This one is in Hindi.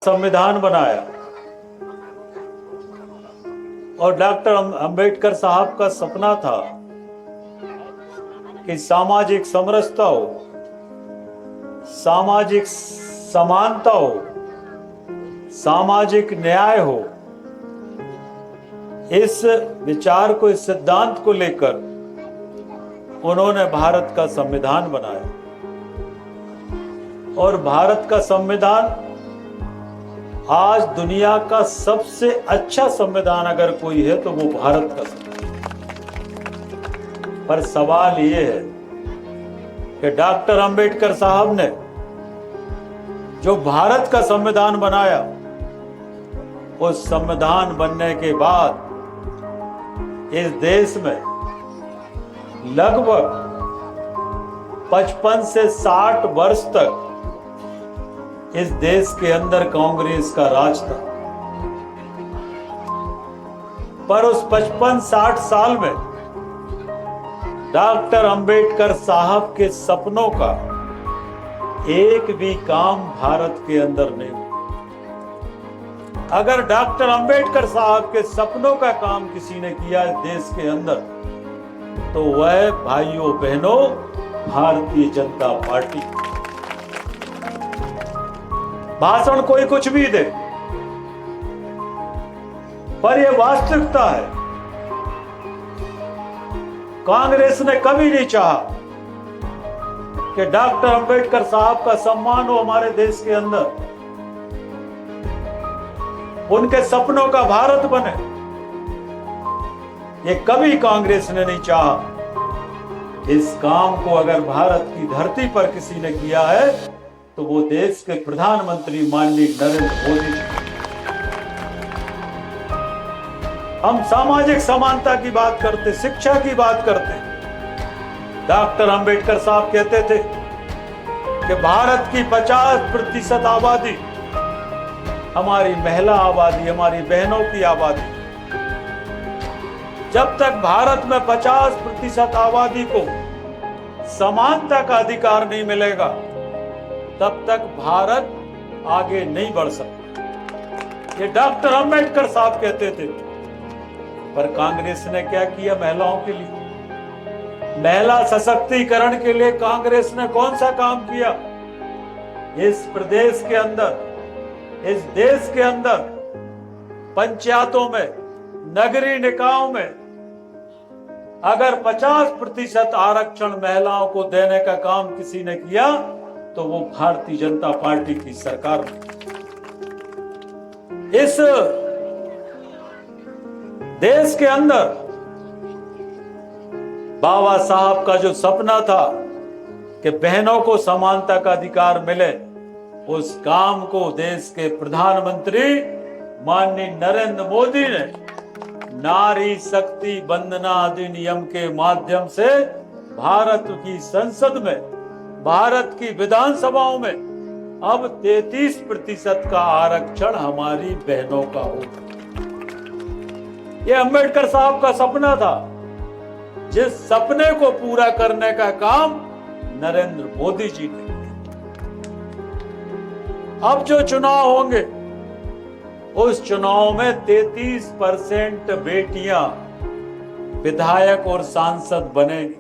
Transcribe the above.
संविधान बनाया और डॉक्टर अंबेडकर साहब का सपना था कि सामाजिक समरसता हो, सामाजिक समानता हो, सामाजिक न्याय हो। इस विचार को, इस सिद्धांत को लेकर उन्होंने भारत का संविधान बनाया और भारत का संविधान आज दुनिया का सबसे अच्छा संविधान अगर कोई है तो वो भारत का संविधान। पर सवाल ये है कि डॉक्टर अंबेडकर साहब ने जो भारत का संविधान बनाया, उस संविधान बनने के बाद इस देश में लगभग 55 से 60 वर्ष तक इस देश के अंदर कांग्रेस का राज था। पर उस 55-60 साल में डॉक्टर अंबेडकर साहब के सपनों का एक भी काम भारत के अंदर नहीं हुआ। अगर डॉक्टर अंबेडकर साहब के सपनों का काम किसी ने किया इस देश के अंदर, तो वह भाइयों बहनों भारतीय जनता पार्टी। भाषण कोई कुछ भी दे, पर यह वास्तविकता है। कांग्रेस ने कभी नहीं चाहा कि डॉक्टर अंबेडकर साहब का सम्मान हो हमारे देश के अंदर, उनके सपनों का भारत बने। ये कभी कांग्रेस ने नहीं चाहा। इस काम को अगर भारत की धरती पर किसी ने किया है तो वो देश के प्रधानमंत्री माननीय नरेंद्र मोदी जी। हम सामाजिक समानता की बात करते, शिक्षा की बात करते। डॉक्टर अंबेडकर साहब कहते थे कि भारत की 50% आबादी हमारी महिला आबादी, हमारी बहनों की आबादी। जब तक भारत में 50% आबादी को समानता का अधिकार नहीं मिलेगा, तब तक भारत आगे नहीं बढ़ सकता। ये डॉक्टर अंबेडकर साहब कहते थे। पर कांग्रेस ने क्या किया महिलाओं के लिए? महिला सशक्तिकरण के लिए कांग्रेस ने कौन सा काम किया? इस प्रदेश के अंदर, इस देश के अंदर पंचायतों में, नगरीय निकायों में अगर 50% आरक्षण महिलाओं को देने का काम किसी ने किया तो वो भारतीय जनता पार्टी की सरकार। इस देश के अंदर बाबा साहब का जो सपना था कि बहनों को समानता का अधिकार मिले, उस काम को देश के प्रधानमंत्री माननीय नरेंद्र मोदी ने नारी शक्ति वंदना अधिनियम के माध्यम से भारत की संसद में, भारत की विधानसभाओं में अब 33% का आरक्षण हमारी बहनों का होगा। यह अंबेडकर साहब का सपना था, जिस सपने को पूरा करने का काम नरेंद्र मोदी जी ने किया। अब जो चुनाव होंगे, उस चुनाव में 33% बेटियां विधायक और सांसद बनेंगी।